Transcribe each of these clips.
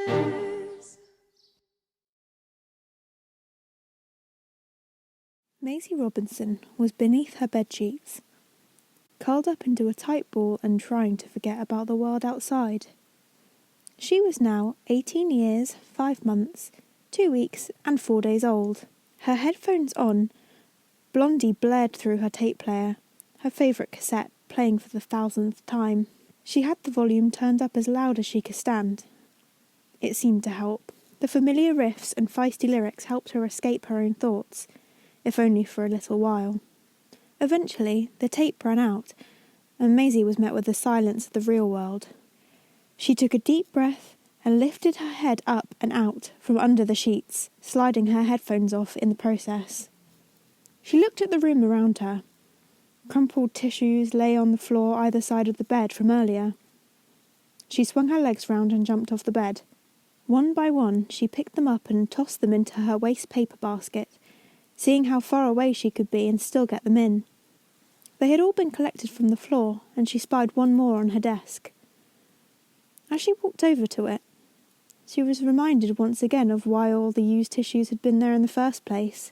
Stories. Maisie Robinson was beneath her bedsheets, curled up into a tight ball and trying to forget about the world outside. She was now 18 years, 5 months, 2 weeks and 4 days old. Her headphones on, Blondie blared through her tape player, her favourite cassette playing for the 1000th time. She had the volume turned up as loud as she could stand. It seemed to help. The familiar riffs and feisty lyrics helped her escape her own thoughts, if only for a little while. Eventually, the tape ran out, and Maisie was met with the silence of the real world. She took a deep breath and lifted her head up and out from under the sheets, sliding her headphones off in the process. She looked at the room around her. Crumpled tissues lay on the floor either side of the bed from earlier. She swung her legs round and jumped off the bed. One by one, she picked them up and tossed them into her waste paper basket, seeing how far away she could be and still get them in. They had all been collected from the floor, and she spied one more on her desk. As she walked over to it, she was reminded once again of why all the used tissues had been there in the first place.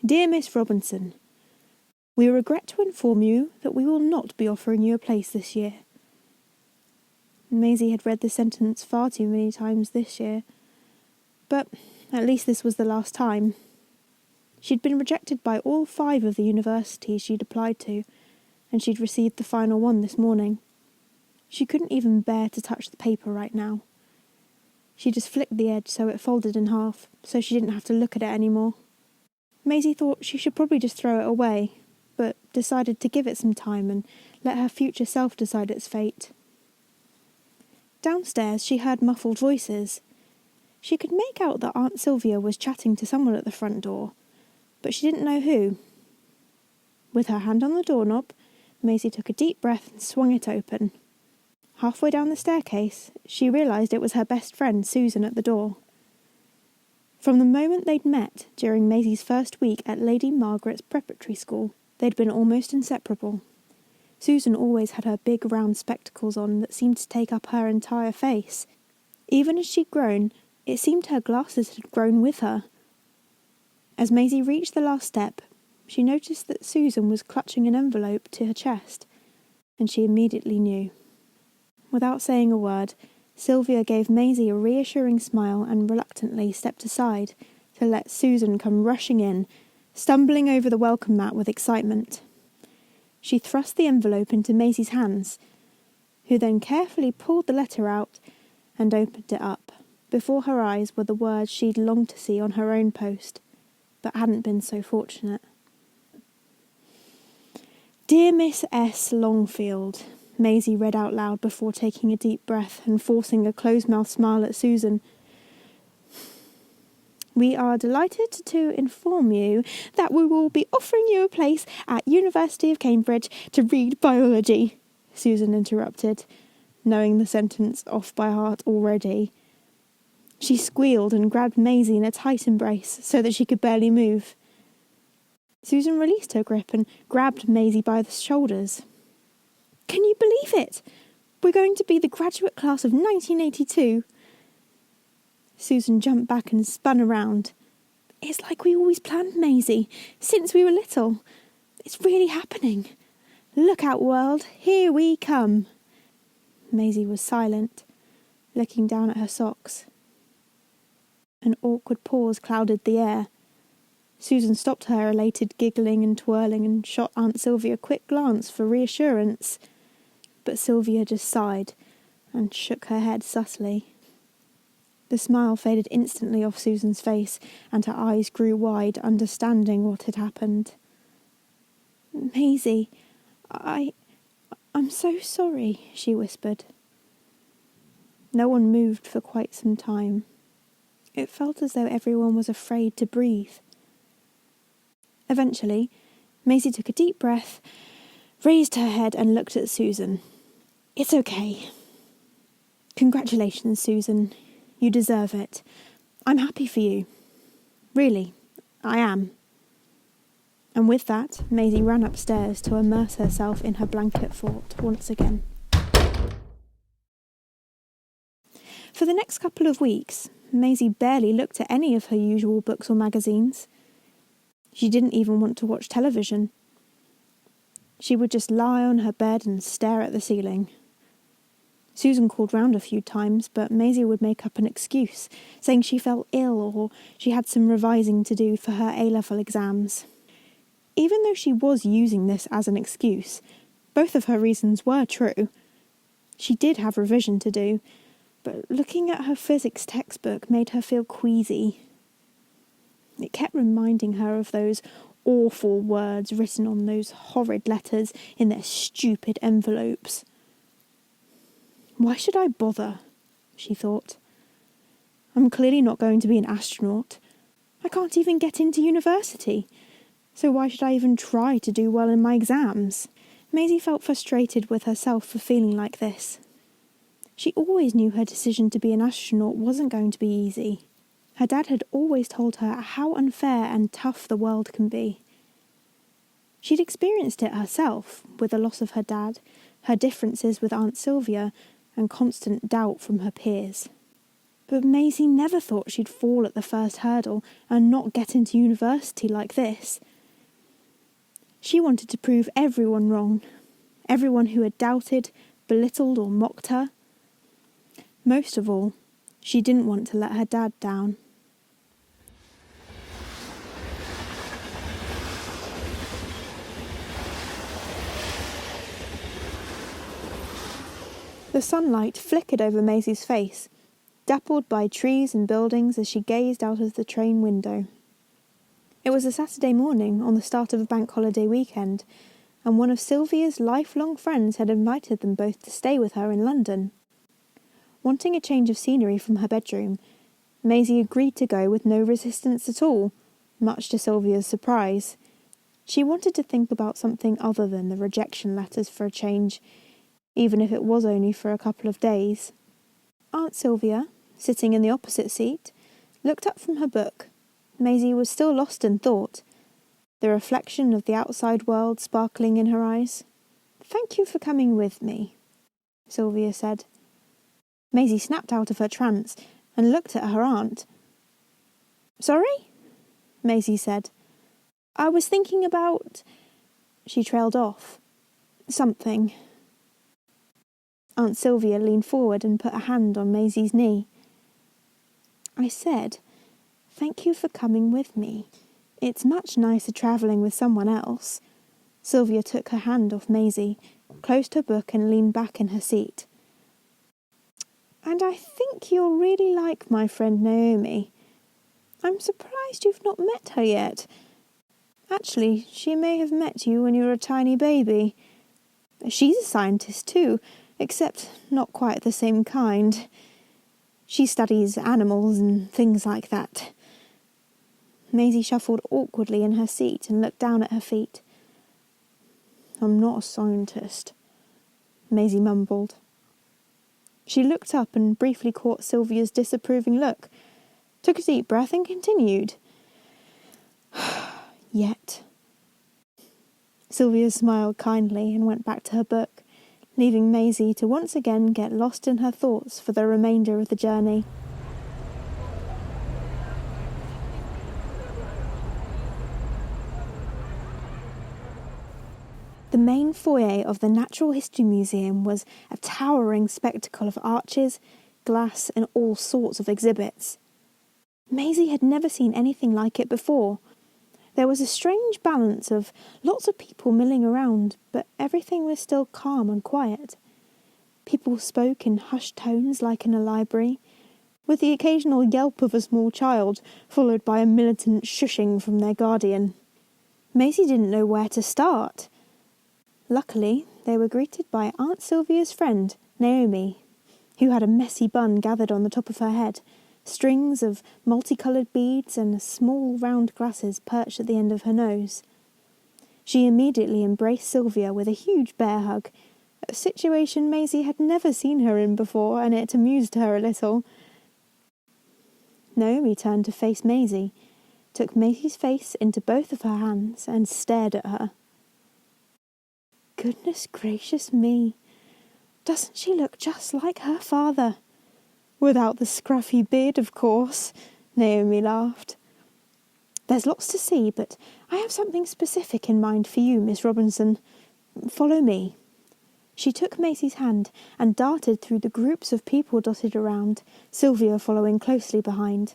"Dear Miss Robinson, we regret to inform you that we will not be offering you a place this year." Maisie had read the sentence far too many times this year, but at least this was the last time. She'd been rejected by all 5 of the universities she'd applied to, and she'd received the final one this morning. She couldn't even bear to touch the paper right now. She just flicked the edge so it folded in half, so she didn't have to look at it anymore. Maisie thought she should probably just throw it away, but decided to give it some time and let her future self decide its fate. Downstairs she heard muffled voices. She could make out that Aunt Sylvia was chatting to someone at the front door, but she didn't know who. With her hand on the doorknob, Maisie took a deep breath and swung it open. Halfway down the staircase, she realised it was her best friend Susan at the door. From the moment they'd met during Maisie's first week at Lady Margaret's preparatory school, they'd been almost inseparable. Susan always had her big round spectacles on that seemed to take up her entire face. Even as she'd grown, it seemed her glasses had grown with her. As Maisie reached the last step, she noticed that Susan was clutching an envelope to her chest, and she immediately knew. Without saying a word, Sylvia gave Maisie a reassuring smile and reluctantly stepped aside to let Susan come rushing in, stumbling over the welcome mat with excitement. She thrust the envelope into Maisie's hands, who then carefully pulled the letter out and opened it up. Before her eyes were the words she'd longed to see on her own post, but hadn't been so fortunate. "Dear Miss S. Longfield," Maisie read out loud before taking a deep breath and forcing a closed-mouthed smile at Susan. "We are delighted to inform you that we will be offering you a place at University of Cambridge to read biology," Susan interrupted, knowing the sentence off by heart already. She squealed and grabbed Maisie in a tight embrace so that she could barely move. Susan released her grip and grabbed Maisie by the shoulders. "Can you believe it? We're going to be the graduate class of 1982. Susan jumped back and spun around. "It's like we always planned, Maisie, since we were little. It's really happening. Look out, world, here we come." Maisie was silent, looking down at her socks. An awkward pause clouded the air. Susan stopped her elated giggling and twirling and shot Aunt Sylvia a quick glance for reassurance. But Sylvia just sighed and shook her head subtly. The smile faded instantly off Susan's face, and her eyes grew wide, understanding what had happened. "Maisie, I'm so sorry," she whispered. No one moved for quite some time. It felt as though everyone was afraid to breathe. Eventually, Maisie took a deep breath, raised her head and looked at Susan. "It's okay. Congratulations, Susan. You deserve it. I'm happy for you. Really, I am." And with that, Maisie ran upstairs to immerse herself in her blanket fort once again. For the next couple of weeks, Maisie barely looked at any of her usual books or magazines. She didn't even want to watch television. She would just lie on her bed and stare at the ceiling. Susan called round a few times, but Maisie would make up an excuse, saying she felt ill or she had some revising to do for her A-level exams. Even though she was using this as an excuse, both of her reasons were true. She did have revision to do, but looking at her physics textbook made her feel queasy. It kept reminding her of those awful words written on those horrid letters in their stupid envelopes. Why should I bother? She thought. I'm clearly not going to be an astronaut. I can't even get into university. So why should I even try to do well in my exams? Maisie felt frustrated with herself for feeling like this. She always knew her decision to be an astronaut wasn't going to be easy. Her dad had always told her how unfair and tough the world can be. She'd experienced it herself, with the loss of her dad, her differences with Aunt Sylvia, and constant doubt from her peers. But Maisie never thought she'd fall at the first hurdle and not get into university like this. She wanted to prove everyone wrong, everyone who had doubted, belittled or mocked her. Most of all, she didn't want to let her dad down. The sunlight flickered over Maisie's face, dappled by trees and buildings as she gazed out of the train window. It was a Saturday morning on the start of a bank holiday weekend, and one of Sylvia's lifelong friends had invited them both to stay with her in London. Wanting a change of scenery from her bedroom, Maisie agreed to go with no resistance at all, much to Sylvia's surprise. She wanted to think about something other than the rejection letters for a change, even if it was only for a couple of days. Aunt Sylvia, sitting in the opposite seat, looked up from her book. Maisie was still lost in thought, the reflection of the outside world sparkling in her eyes. "Thank you for coming with me," Sylvia said. Maisie snapped out of her trance and looked at her aunt. "Sorry?" Maisie said. "I was thinking about—" She trailed off. "Something." Aunt Sylvia leaned forward and put a hand on Maisie's knee. "I said, thank you for coming with me. It's much nicer travelling with someone else." Sylvia took her hand off Maisie, closed her book and leaned back in her seat. "And I think you'll really like my friend Naomi. I'm surprised you've not met her yet. Actually, she may have met you when you were a tiny baby. She's a scientist too, except not quite the same kind. She studies animals and things like that." Maisie shuffled awkwardly in her seat and looked down at her feet. "I'm not a scientist," Maisie mumbled. She looked up and briefly caught Sylvia's disapproving look, took a deep breath and continued. "Yet." Sylvia smiled kindly and went back to her book, leaving Maisie to once again get lost in her thoughts for the remainder of the journey. The main foyer of the Natural History Museum was a towering spectacle of arches, glass and all sorts of exhibits. Maisie had never seen anything like it before. There was a strange balance of lots of people milling around, but everything was still calm and quiet. People spoke in hushed tones like in a library, with the occasional yelp of a small child, followed by a militant shushing from their guardian. Maisie didn't know where to start. Luckily, they were greeted by Aunt Sylvia's friend, Naomi, who had a messy bun gathered on the top of her head, strings of multicoloured beads and small round glasses perched at the end of her nose. She immediately embraced Sylvia with a huge bear hug, a situation Maisie had never seen her in before, and it amused her a little. Naomi turned to face Maisie, took Maisie's face into both of her hands and stared at her. "Goodness gracious me, doesn't she look just like her father?" Without the scruffy beard, of course, Naomi laughed. There's lots to see, but I have something specific in mind for you, Miss Robinson. Follow me. She took Maisie's hand and darted through the groups of people dotted around, Sylvia following closely behind,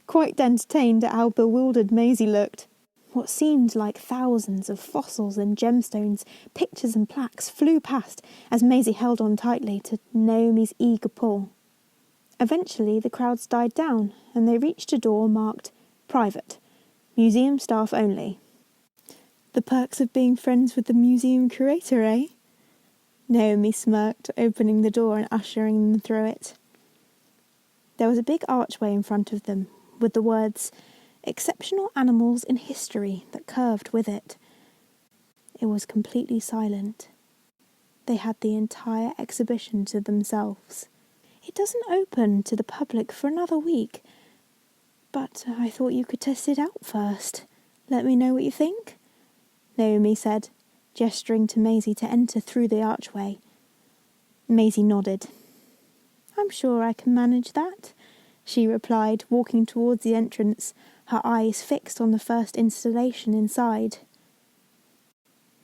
quite entertained at how bewildered Maisie looked. What seemed like thousands of fossils and gemstones, pictures and plaques flew past as Maisie held on tightly to Naomi's eager pull. Eventually the crowds died down and they reached a door marked Private, Museum Staff Only. The perks of being friends with the museum curator, eh? Naomi smirked, opening the door and ushering them through it. There was a big archway in front of them, with the words, "Exceptional Animals in History," that curved with it. It was completely silent. They had the entire exhibition to themselves. It doesn't open to the public for another week, but I thought you could test it out first. Let me know what you think, Naomi said, gesturing to Maisie to enter through the archway. Maisie nodded. I'm sure I can manage that, she replied, walking towards the entrance, her eyes fixed on the first installation inside.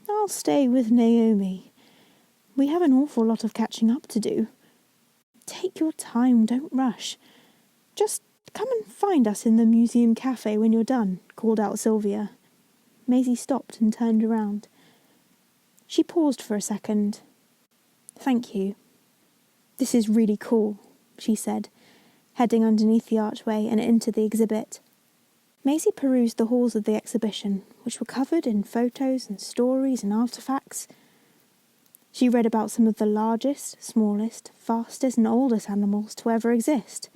I'll stay with Naomi. We have an awful lot of catching up to do. Take your time, don't rush. Just come and find us in the museum cafe when you're done, called out Sylvia. Maisie stopped and turned around. She paused for a second. Thank you. This is really cool, she said, heading underneath the archway and into the exhibit. Maisie perused the halls of the exhibition, which were covered in photos and stories and artefacts. She read about some of the largest, smallest, fastest and oldest animals to ever exist.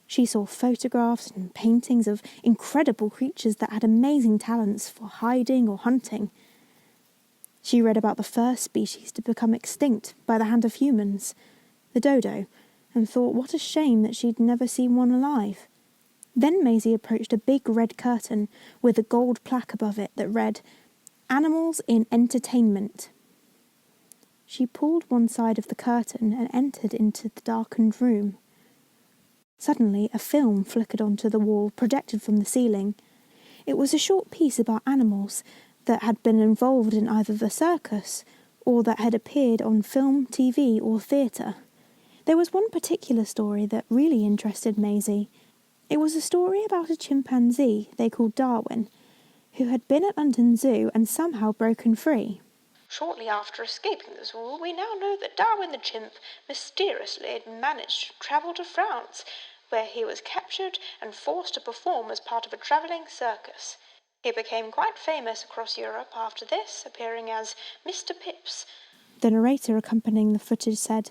She saw photographs and paintings of incredible creatures that had amazing talents for hiding or hunting. She read about the first species to become extinct by the hand of humans, the dodo, and thought what a shame that she'd never seen one alive. Then Maisie approached a big red curtain with a gold plaque above it that read, Animals in Entertainment. She pulled one side of the curtain and entered into the darkened room. Suddenly, a film flickered onto the wall, projected from the ceiling. It was a short piece about animals that had been involved in either the circus or that had appeared on film, TV or theatre. There was one particular story that really interested Maisie. It was a story about a chimpanzee they called Darwin, who had been at London Zoo and somehow broken free. Shortly after escaping the zoo, we now know that Darwin the chimp mysteriously had managed to travel to France, where he was captured and forced to perform as part of a travelling circus. He became quite famous across Europe after this, appearing as Mr. Pips. The narrator accompanying the footage said,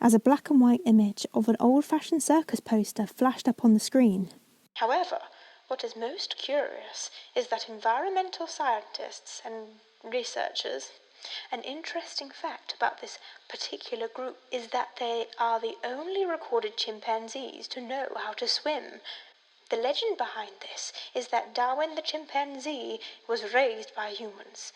as a black and white image of an old-fashioned circus poster flashed up on the screen. However, what is most curious is that environmental scientists and researchers, an interesting fact about this particular group is that they are the only recorded chimpanzees to know how to swim. The legend behind this is that Darwin the chimpanzee was raised by humans.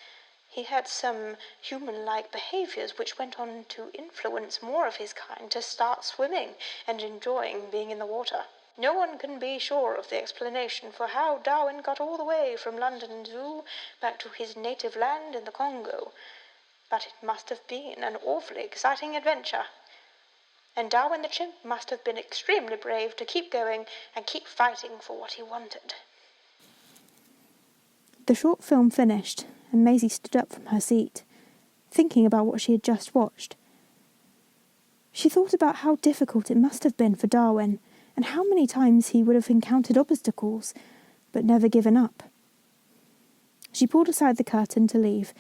He had some human-like behaviours which went on to influence more of his kind to start swimming and enjoying being in the water. No one can be sure of the explanation for how Darwin got all the way from London Zoo back to his native land in the Congo, but it must have been an awfully exciting adventure. And Darwin the chimp must have been extremely brave to keep going and keep fighting for what he wanted. The short film finished, and Maisie stood up from her seat, thinking about what she had just watched. She thought about how difficult it must have been for Darwin, and how many times he would have encountered obstacles, but never given up. She pulled aside the curtain to leave,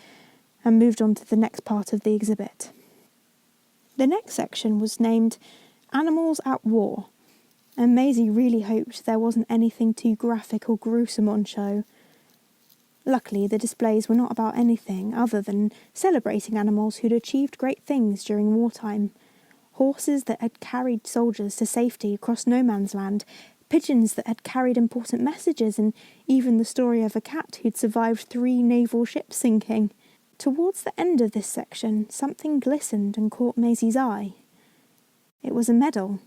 and moved on to the next part of the exhibit. The next section was named Animals at War, and Maisie really hoped there wasn't anything too graphic or gruesome on show. Luckily, the displays were not about anything other than celebrating animals who'd achieved great things during wartime. Horses that had carried soldiers to safety across no man's land, pigeons that had carried important messages, and even the story of a cat who'd survived 3 naval ships sinking. Towards the end of this section, something glistened and caught Maisie's eye. It was a medal.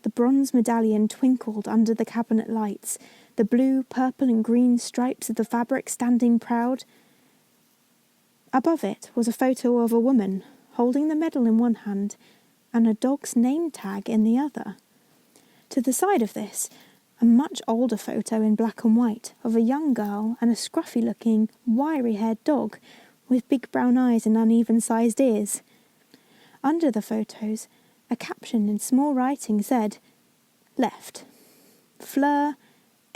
The bronze medallion twinkled under the cabinet lights, the blue, purple and green stripes of the fabric standing proud. Above it was a photo of a woman, holding the medal in one hand and a dog's name tag in the other. To the side of this, a much older photo in black and white of a young girl and a scruffy-looking, wiry-haired dog with big brown eyes and uneven-sized ears. Under the photos, a caption in small writing said, "Left. Fleur,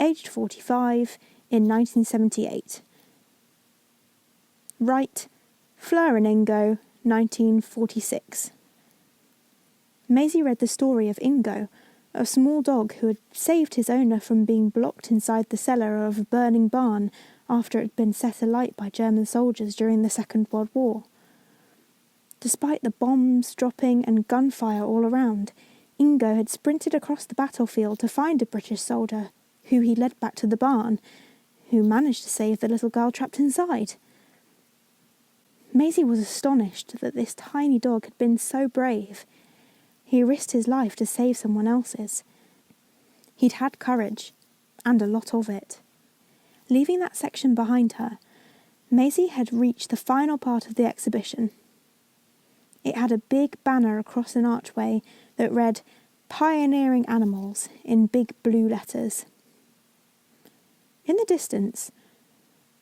aged 45, in 1978. Right, Fleur and Ingo, 1946. Maisie read the story of Ingo, a small dog who had saved his owner from being blocked inside the cellar of a burning barn after it had been set alight by German soldiers during the Second World War. Despite the bombs dropping and gunfire all around, Ingo had sprinted across the battlefield to find a British soldier, who he led back to the barn, who managed to save the little girl trapped inside. Maisie was astonished that this tiny dog had been so brave. He risked his life to save someone else's. He'd had courage, and a lot of it. Leaving that section behind her, Maisie had reached the final part of the exhibition. It had a big banner across an archway that read, "Pioneering Animals," in big blue letters. In the distance,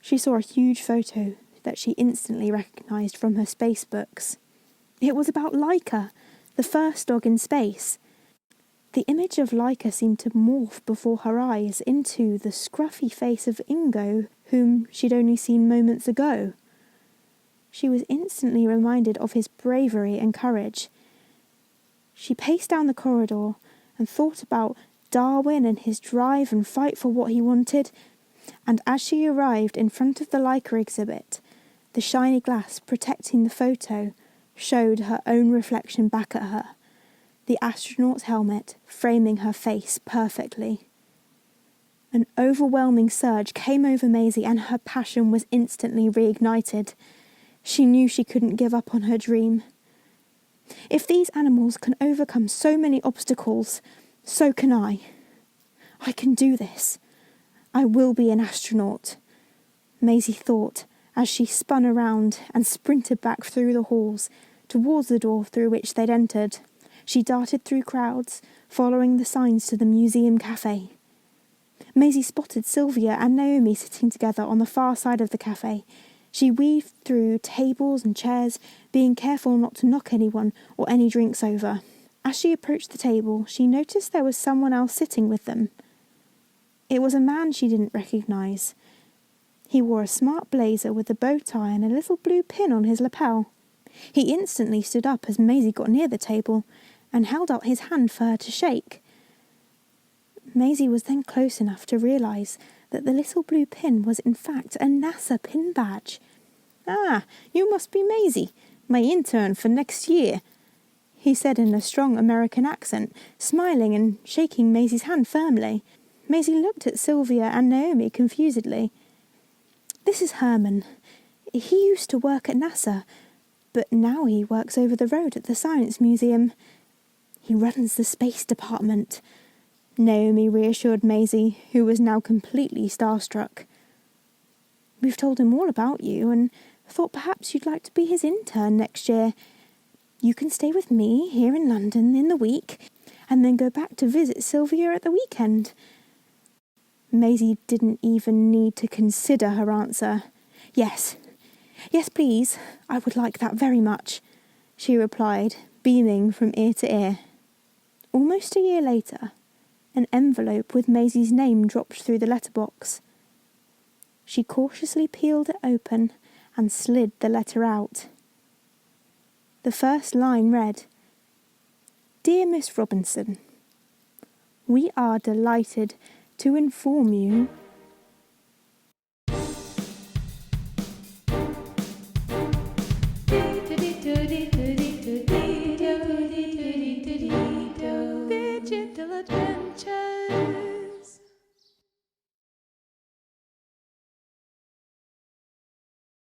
she saw a huge photo that she instantly recognised from her space books. It was about Laika, the first dog in space. The image of Laika seemed to morph before her eyes into the scruffy face of Ingo, whom she'd only seen moments ago. She was instantly reminded of his bravery and courage. She paced down the corridor and thought about Darwin and his drive and fight for what he wanted, and as she arrived in front of the Laika exhibit, the shiny glass protecting the photo showed her own reflection back at her, the astronaut's helmet framing her face perfectly. An overwhelming surge came over Maisie and her passion was instantly reignited. She knew she couldn't give up on her dream. If these animals can overcome so many obstacles, so can I. I can do this. I will be an astronaut, Maisie thought as she spun around and sprinted back through the halls towards the door through which they'd entered. She darted through crowds, following the signs to the museum cafe. Maisie spotted Sylvia and Naomi sitting together on the far side of the cafe. She weaved through tables and chairs, being careful not to knock anyone or any drinks over. As she approached the table, she noticed there was someone else sitting with them. It was a man she didn't recognise. He wore a smart blazer with a bow tie and a little blue pin on his lapel. He instantly stood up as Maisie got near the table and held out his hand for her to shake. Maisie was then close enough to realise that the little blue pin was in fact a NASA pin badge. "Ah, you must be Maisie, my intern for next year," he said in a strong American accent, smiling and shaking Maisie's hand firmly. Maisie looked at Sylvia and Naomi confusedly. "This is Herman. He used to work at NASA, but now he works over the road at the Science Museum. He runs the space department," Naomi reassured Maisie, who was now completely starstruck. "We've told him all about you and thought perhaps you'd like to be his intern next year. You can stay with me here in London in the week and then go back to visit Sylvia at the weekend." Maisie didn't even need to consider her answer. Yes, please, I would like that very much," she replied, beaming from ear to ear. Almost a year later, an envelope with Maisie's name dropped through the letterbox. She cautiously peeled it open and slid the letter out. The first line read, "Dear Miss Robinson, we are delighted to inform you Digital Adventures